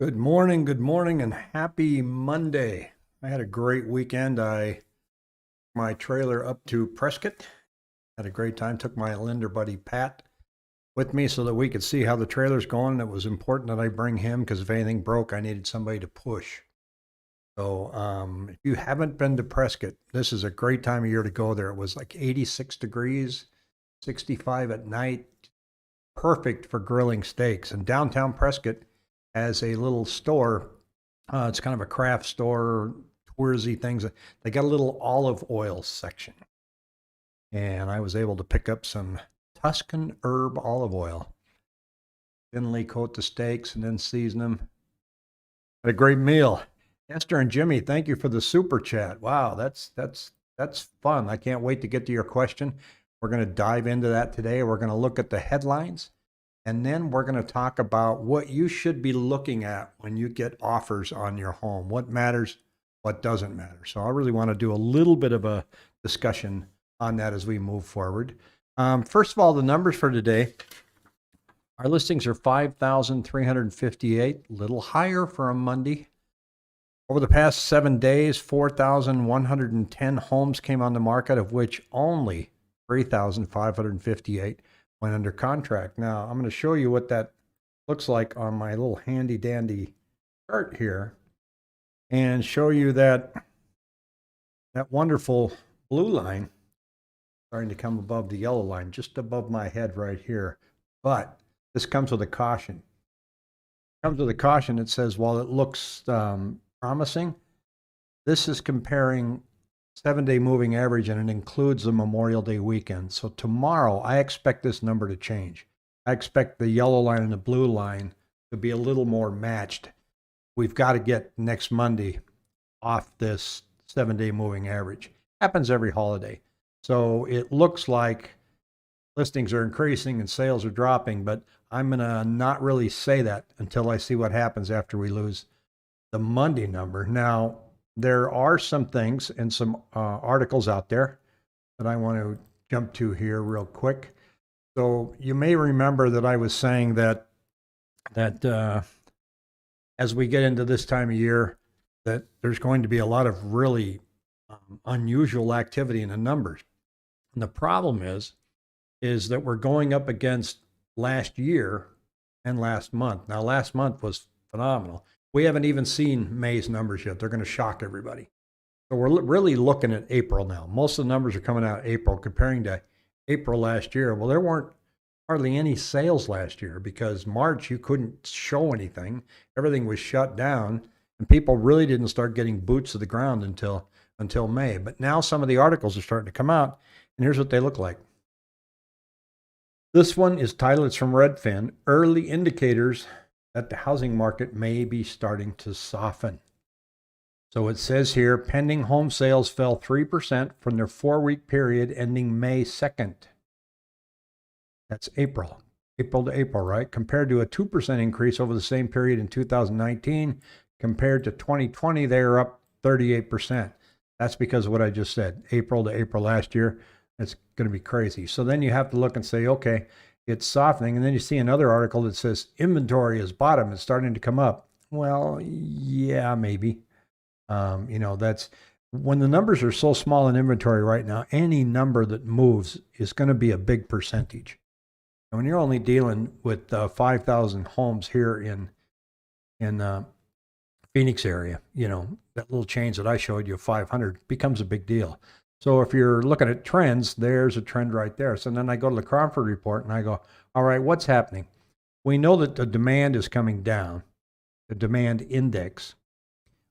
Good morning, and happy Monday. I had a great weekend. I took my trailer up to Prescott. Had a great time. Took my lender buddy Pat with me so that we could see how the trailer's going. It was important that I bring him because if anything broke, I needed somebody to push. So if you haven't been to Prescott, this is a great time of year to go there. It was like 86 degrees, 65 at night, perfect for grilling steaks. And downtown Prescott has a little store. It's kind of a craft store, touristy things. They got a little olive oil section, and I was able to pick up some Tuscan herb olive oil. Thinly coat the steaks and then season them. Had a great meal. Esther and Jimmy, thank you for the super chat. Wow, that's fun. I can't wait to get to your question. We're going to dive into that today. We're going to look at the headlines, and then we're going to talk about what you should be looking at when you get offers on your home. What matters, what doesn't matter. So I really want to do a little bit of a discussion on that as we move forward. First of all, the numbers for today. Our listings are 5,358, a little higher for a Monday. Over the past 7 days, 4,110 homes came on the market, of which only 3,558 went under contract. Now, I'm going to show you what that looks like on my little handy dandy chart here and show you that wonderful blue line starting to come above the yellow line, just above my head right here. But this comes with a caution. Comes with a caution. It says, while it looks promising, this is comparing 7-day moving average, and it includes the Memorial Day weekend. So tomorrow, I expect this number to change. I expect the yellow line and the blue line to be a little more matched. We've got to get next Monday off this 7-day moving average. Happens every holiday. So it looks like listings are increasing and sales are dropping, but I'm going to not really say that until I see what happens after we lose the Monday number. Now, there are some things and some articles out there that I want to jump to here real quick. So you may remember that I was saying that as we get into this time of year, that there's going to be a lot of really unusual activity in the numbers. And the problem is that we're going up against last year and last month. Now, last month was phenomenal. We haven't even seen May's numbers yet. They're going to shock everybody. So we're really looking at April now. Most of the numbers are coming out April comparing to April last year. Well, there weren't hardly any sales last year because March you couldn't show anything. Everything was shut down, and people really didn't start getting boots to the ground until May. But now some of the articles are starting to come out, and here's what they look like. This one is titled, it's from Redfin, Early Indicators that the housing market may be starting to soften. So it says here, pending home sales fell 3% from their 4-week period ending May 2nd. That's April to April, right? Compared to a 2% increase over the same period in 2019. Compared to 2020, they are up 38%. That's because of what I just said. April to April last year, it's going to be crazy. So then you have to look and say, okay, it's softening. And then you see another article that says inventory is bottom. It's starting to come up. Well, yeah, maybe. That's when the numbers are so small in inventory right now, any number that moves is going to be a big percentage. And when you're only dealing with 5,000 homes here in Phoenix area, that little change that I showed you of 500 becomes a big deal. So if you're looking at trends, there's a trend right there. So then I go to the Cromford report and I go, all right, what's happening? We know that the demand is coming down, the demand index.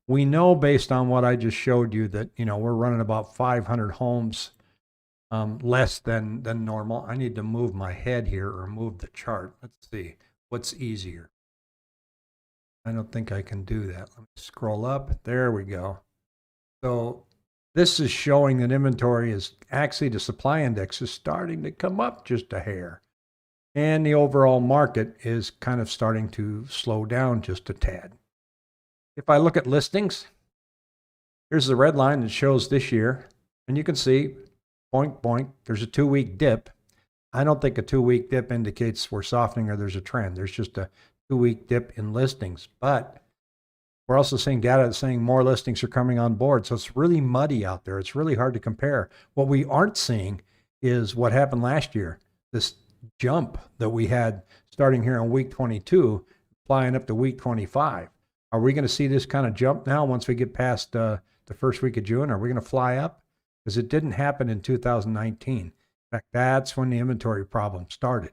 We know based on what I just showed you that, we're running about 500 homes less than normal. I need to move my head here or move the chart. Let's see what's easier. I don't think I can do that. Let me scroll up. There we go. So this is showing that inventory is actually, the supply index is starting to come up just a hair. And the overall market is kind of starting to slow down just a tad. If I look at listings, here's the red line that shows this year. And you can see, boink, boink, there's a 2-week dip. I don't think a 2-week dip indicates we're softening or there's a trend. There's just a 2-week dip in listings. But we're also seeing data that's saying more listings are coming on board. So it's really muddy out there. It's really hard to compare. What we aren't seeing is what happened last year. This jump that we had starting here on week 22, flying up to week 25. Are we going to see this kind of jump now once we get past the first week of June? Are we going to fly up? Because it didn't happen in 2019. In fact, that's when the inventory problem started.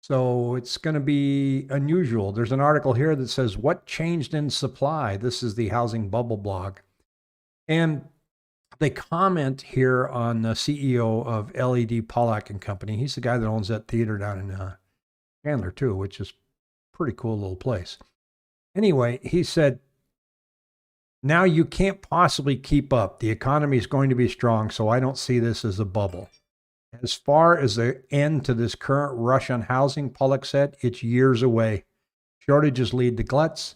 So it's going to be unusual. There's an article here that says, what changed in supply? This is the Housing Bubble blog. And they comment here on the CEO of LED Pollack and Company. He's the guy that owns that theater down in Chandler too, which is a pretty cool little place. Anyway, he said, now you can't possibly keep up. The economy is going to be strong, so I don't see this as a bubble. As far as the end to this current rush on housing, Pollack said, it's years away. Shortages lead to gluts.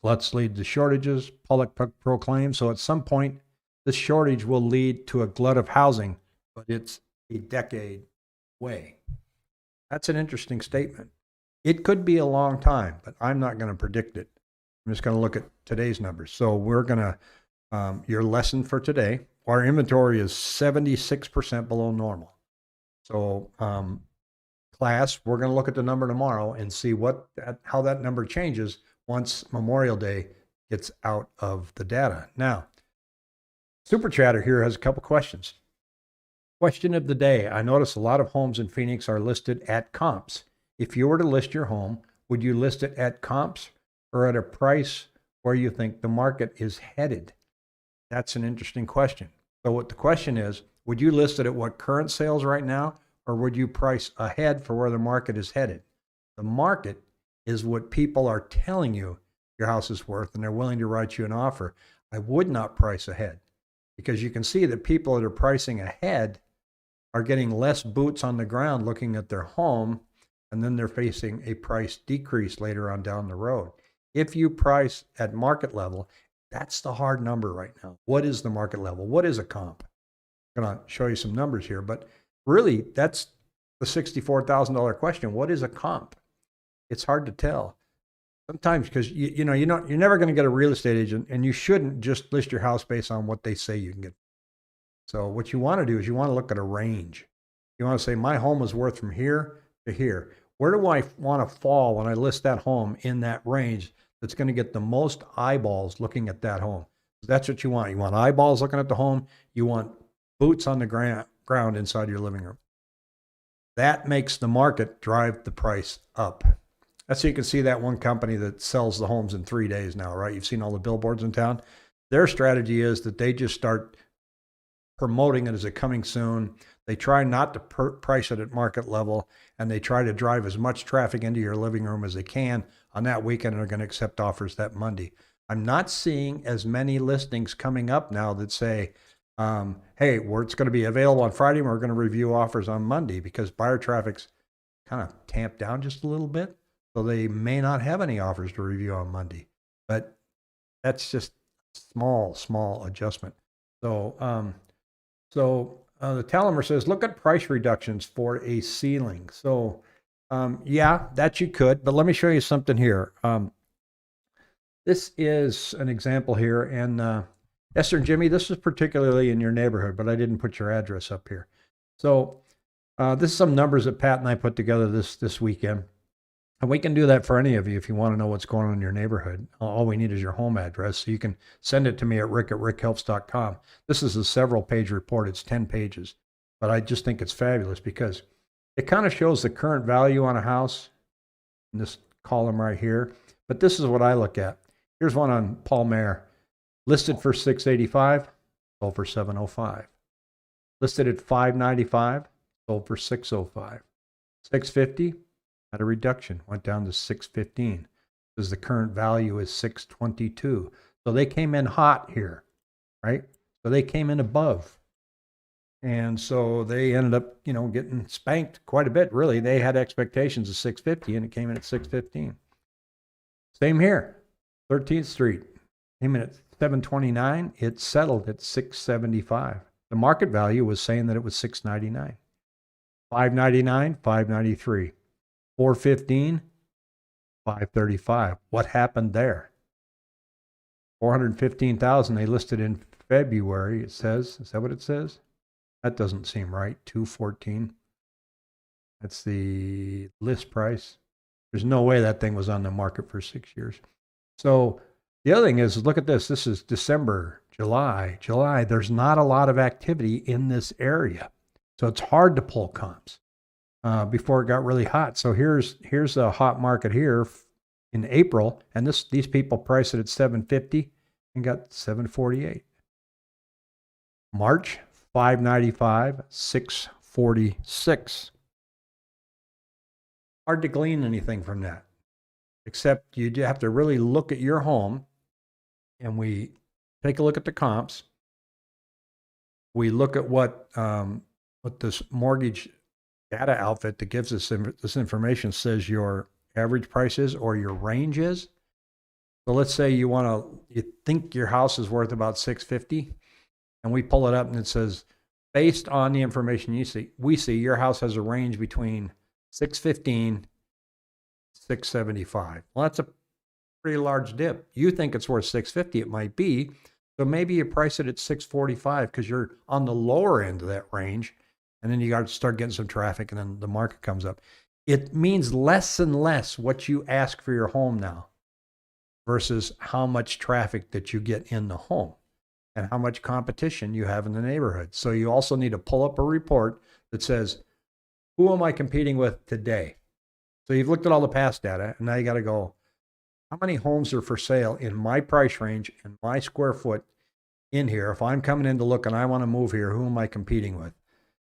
Gluts lead to shortages, Pollack proclaimed. So at some point, this shortage will lead to a glut of housing, but it's a decade away. That's an interesting statement. It could be a long time, but I'm not going to predict it. I'm just going to look at today's numbers. So we're going to, your lesson for today, our inventory is 76% below normal. So class, we're going to look at the number tomorrow and see how that number changes once Memorial Day gets out of the data. Now, Super Chatter here has a couple questions. Question of the day. I notice a lot of homes in Phoenix are listed at comps. If you were to list your home, would you list it at comps or at a price where you think the market is headed? That's an interesting question. So what the question is, would you list it at what current sales right now, or would you price ahead for where the market is headed? The market is what people are telling you your house is worth, and they're willing to write you an offer. I would not price ahead, because you can see that people that are pricing ahead are getting less boots on the ground looking at their home, and then they're facing a price decrease later on down the road. If you price at market level, that's the hard number right now. What is the market level? What is a comp? I'm going to show you some numbers here, but really that's the $64,000 question. What is a comp? It's hard to tell. Sometimes because you're never going to get a real estate agent, and you shouldn't just list your house based on what they say you can get. So what you want to do is you want to look at a range. You want to say, my home is worth from here to here. Where do I want to fall when I list that home in that range that's going to get the most eyeballs looking at that home? That's what you want. You want eyeballs looking at the home. You want boots on the ground inside your living room. That makes the market drive the price up. That's so you can see that one company that sells the homes in 3 days now, right? You've seen all the billboards in town. Their strategy is that they just start promoting it as a coming soon. They try not to price it at market level, and they try to drive as much traffic into your living room as they can on that weekend, and are going to accept offers that Monday. I'm not seeing as many listings coming up now that say, hey, it's going to be available on Friday, and we're going to review offers on Monday, because buyer traffic's kind of tamped down just a little bit. So they may not have any offers to review on Monday, but that's just small adjustment. So, the Talamer says, look at price reductions for a ceiling. So, yeah, that you could, but let me show you something here. This is an example here, and Esther and Jimmy, this is particularly in your neighborhood, but I didn't put your address up here. So, this is some numbers that Pat and I put together this weekend. And we can do that for any of you if you want to know what's going on in your neighborhood. All we need is your home address. So you can send it to me at rick@rickhelps.com. This is a several-page report. It's 10 pages. But I just think it's fabulous because it kind of shows the current value on a house in this column right here. But this is what I look at. Here's one on Palmer. Listed for $685, sold for $705. Listed at $595, sold for $605. $650. Had a reduction, went down to $615 because the current value is $622. So they came in hot here, right? So they came in above. And so they ended up, getting spanked quite a bit, really. They had expectations of $650 and it came in at $615. Same here, 13th Street. Came in at $729. It settled at $675. The market value was saying that it was $699. $599, $593. $415, 535. What happened there? 415,000 they listed in February, it says. Is that what it says? That doesn't seem right. 214. That's the list price. There's no way that thing was on the market for 6 years. So the other thing is, look at this. This is December, July. There's not a lot of activity in this area. So it's hard to pull comps before it got really hot. So here's a hot market here in April, and these people priced it at 750 and got 748. March, 595, 646. Hard to glean anything from that, except you have to really look at your home, and we take a look at the comps. We look at what this mortgage data outfit that gives us this information says your average price is or your range is. So let's say you think your house is worth about 650, and we pull it up and it says, based on the information we see your house has a range between 615, 675. Well, that's a pretty large dip. You think it's worth 650, it might be. So maybe you price it at 645 because you're on the lower end of that range. And then you got to start getting some traffic, and then the market comes up. It means less and less what you ask for your home now versus how much traffic that you get in the home and how much competition you have in the neighborhood. So you also need to pull up a report that says, who am I competing with today? So you've looked at all the past data, and now you got to go, how many homes are for sale in my price range and my square foot in here? If I'm coming in to look and I want to move here, who am I competing with?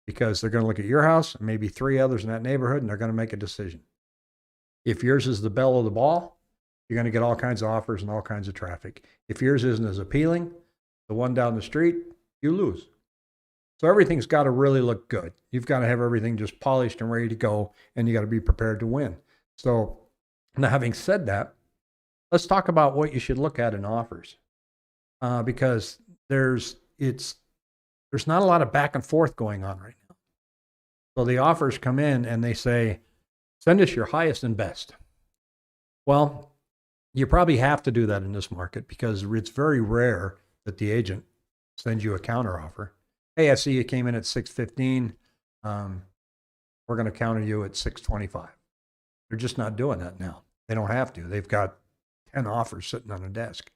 Because they're going to look at your house and maybe 3 others in that neighborhood, and they're going to make a decision. If yours is the belle of the ball, you're going to get all kinds of offers and all kinds of traffic. If yours isn't as appealing, the one down the street, you lose. So everything's got to really look good. You've got to have everything just polished and ready to go, and you got to be prepared to win. So now, having said that, let's talk about what you should look at in offers, because there's not a lot of back and forth going on right now. So the offers come in and they say, send us your highest and best. Well, you probably have to do that in this market because it's very rare that the agent sends you a counter offer. Hey, I see you came in at 615. We're going to counter you at 625. They're just not doing that now. They don't have to. They've got 10 offers sitting on a desk.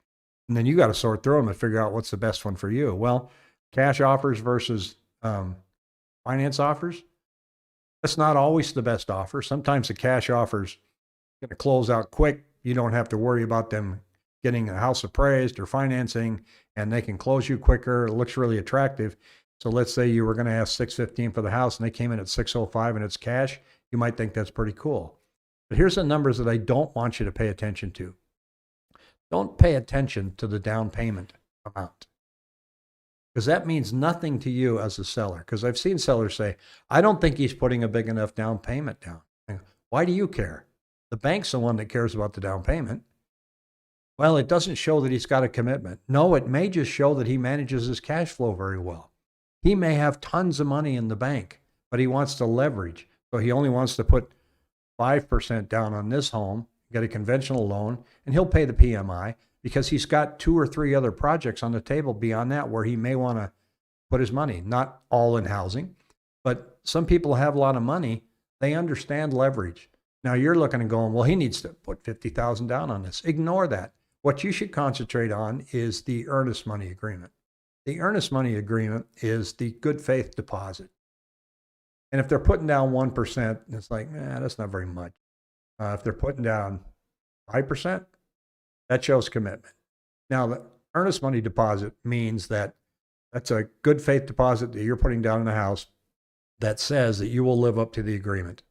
And then you got to sort through them and figure out what's the best one for you. Well, cash offers versus finance offers, that's not always the best offer. Sometimes the cash offer's going to close out quick. You don't have to worry about them getting a house appraised or financing, and they can close you quicker. It looks really attractive. So let's say you were going to ask 615 for the house and they came in at 605 and it's cash. You might think that's pretty cool. But here's the numbers that I don't want you to pay attention to. Don't pay attention to the down payment amount, because that means nothing to you as a seller. Because I've seen sellers say, I don't think he's putting a big enough down payment down. Why do you care? The bank's the one that cares about the down payment. Well, it doesn't show that he's got a commitment. No, it may just show that he manages his cash flow very well. He may have tons of money in the bank, but he wants to leverage. So he only wants to put 5% down on this home, get a conventional loan, and he'll pay the PMI because he's got 2 or 3 other projects on the table beyond that where he may want to put his money. Not all in housing, but some people have a lot of money. They understand leverage. Now you're looking and going, well, he needs to put $50,000 down on this. Ignore that. What you should concentrate on is the earnest money agreement. The earnest money agreement is the good faith deposit. And if they're putting down 1%, it's like, that's not very much. If they're putting down 5%, that shows commitment. Now, the earnest money deposit means that that's a good faith deposit that you're putting down in the house that says that you will live up to the agreement.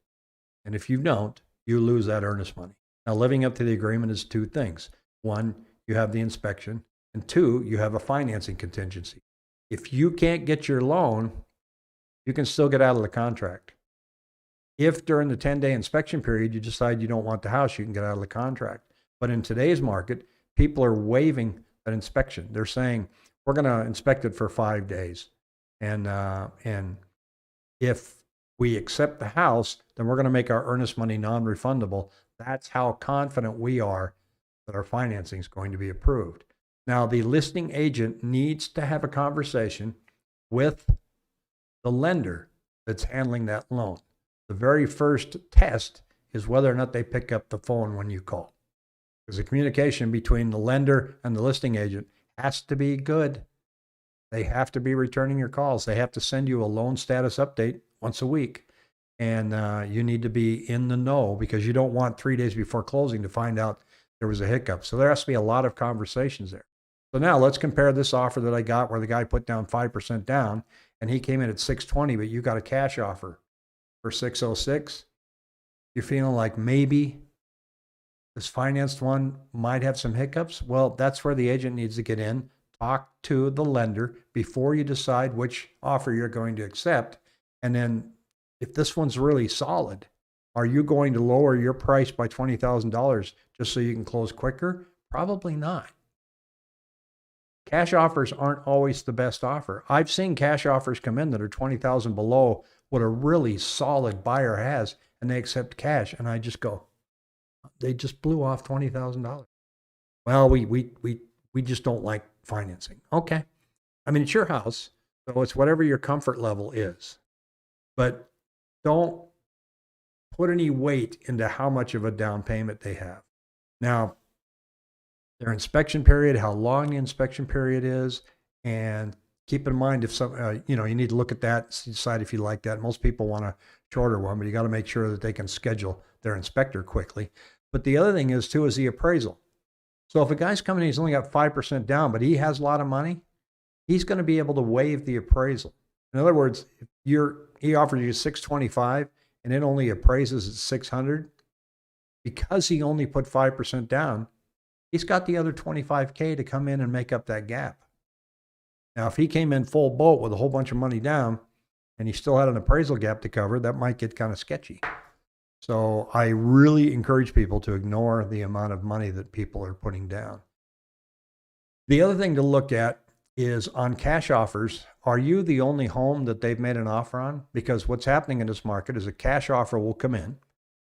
And if you don't, you lose that earnest money. Now, living up to the agreement is 2 things. 1, you have the inspection. And 2, you have a financing contingency. If you can't get your loan, you can still get out of the contract. If during the 10-day inspection period, you decide you don't want the house, you can get out of the contract. But in today's market, people are waiving that inspection. They're saying, we're going to inspect it for 5 days. And if we accept the house, then we're going to make our earnest money non-refundable. That's how confident we are that our financing is going to be approved. Now, the listing agent needs to have a conversation with the lender that's handling that loan. The very first test is whether or not they pick up the phone when you call. Because the communication between the lender and the listing agent has to be good. They have to be returning your calls. They have to send you a loan status update once a week. And you need to be in the know, because you don't want 3 days before closing to find out there was a hiccup. So there has to be a lot of conversations there. So now let's compare this offer that I got where the guy put down 5% down and he came in at 620, but you got a cash offer for 606. You're feeling like maybe this financed one might have some hiccups. Well, that's where the agent needs to get in, talk to the lender before you decide which offer you're going to accept. And then if this one's really solid, are you going to lower your price by $20,000 just so you can close quicker? Probably not. Cash offers aren't always the best offer. I've seen cash offers come in that are $20,000 below what a really solid buyer has, and they accept cash. And I just go, they just blew off $20,000. Well, we just don't like financing. Okay. I mean, it's your house, so it's whatever your comfort level is. But don't put any weight into how much of a down payment they have. Now, their inspection period, how long the inspection period is, and keep in mind if some, you need to look at that, decide if you like that. Most people want a shorter one, but you got to make sure that they can schedule their inspector quickly. But the other thing is too, is the appraisal. So if a guy's coming in, he's only got 5% down, but he has a lot of money, he's going to be able to waive the appraisal. In other words, if he offers you 625 and it only appraises at 600, because he only put 5% down, he's got the other 25K to come in and make up that gap. Now, if he came in full boat with a whole bunch of money down and he still had an appraisal gap to cover, that might get kind of sketchy. So I really encourage people to ignore the amount of money that people are putting down. The other thing to look at is on cash offers, are you the only home that they've made an offer on? Because what's happening in this market is a cash offer will come in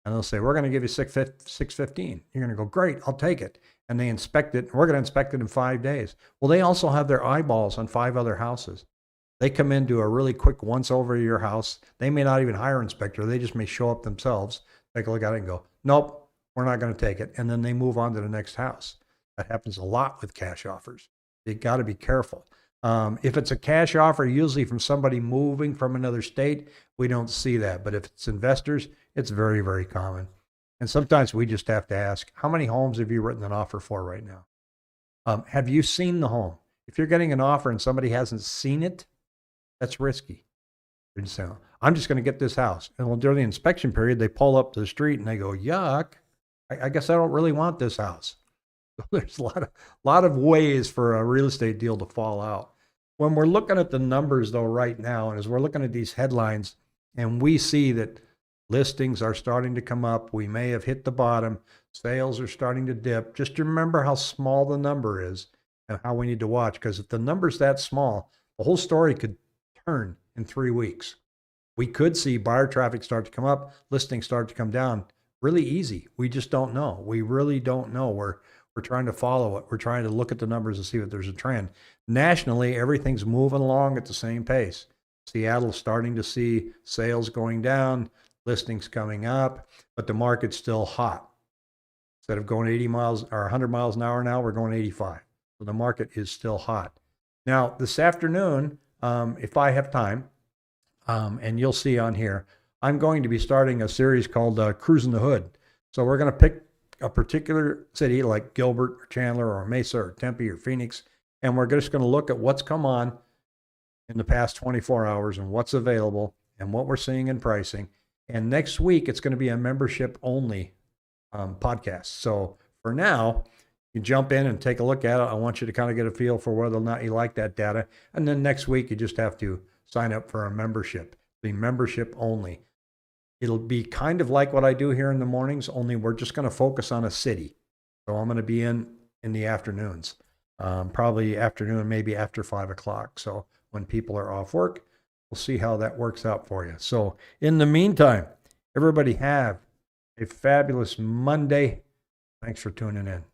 and they'll say, we're going to give you 615. You're going to go, great, I'll take it. And they inspect it. We're going to inspect it in 5 days. Well, they also have their eyeballs on 5 other houses. They come in, do a really quick once over your house. They may not even hire an inspector. They just may show up themselves, take a look at it and go, nope, we're not going to take it. And then they move on to the next house. That happens a lot with cash offers. You got to be careful. If it's a cash offer, usually from somebody moving from another state, we don't see that. But if it's investors, it's very, very common. And sometimes we just have to ask, how many homes have you written an offer for right now? Have you seen the home? If you're getting an offer and somebody hasn't seen it, that's risky. You're just saying, I'm just going to get this house. And well, during the inspection period, they pull up to the street and they go, yuck, I guess I don't really want this house. There's a lot of ways for a real estate deal to fall out. When we're looking at the numbers though right now, and as we're looking at these headlines and we see that listings are starting to come up, we may have hit the bottom, sales are starting to dip, just remember how small the number is and how we need to watch, because if the number's that small, the whole story could turn in 3 weeks. We could see buyer traffic start to come up, listings start to come down really easy. We just don't know. We really don't know. We're trying to follow it. We're trying to look at the numbers and see if there's a trend. Nationally, everything's moving along at the same pace. Seattle's starting to see sales going down, listings coming up, but the market's still hot. Instead of going 80 miles or 100 miles an hour now, we're going 85. So the market is still hot. Now, this afternoon, if I have time, and you'll see on here, I'm going to be starting a series called Cruising the Hood. So we're going to pick a particular city like Gilbert or Chandler or Mesa or Tempe or Phoenix, and we're just going to look at what's come on in the past 24 hours and what's available and what we're seeing in pricing. And next week, it's going to be a membership only podcast. So for now, you jump in and take a look at it. I want you to kind of get a feel for whether or not you like that data. And then next week, you just have to sign up for a membership, the membership only. It'll be kind of like what I do here in the mornings, only we're just going to focus on a city. So I'm going to be in the afternoons, probably afternoon, maybe after 5 o'clock. So when people are off work, we'll see how that works out for you. So in the meantime, everybody have a fabulous Monday. Thanks for tuning in.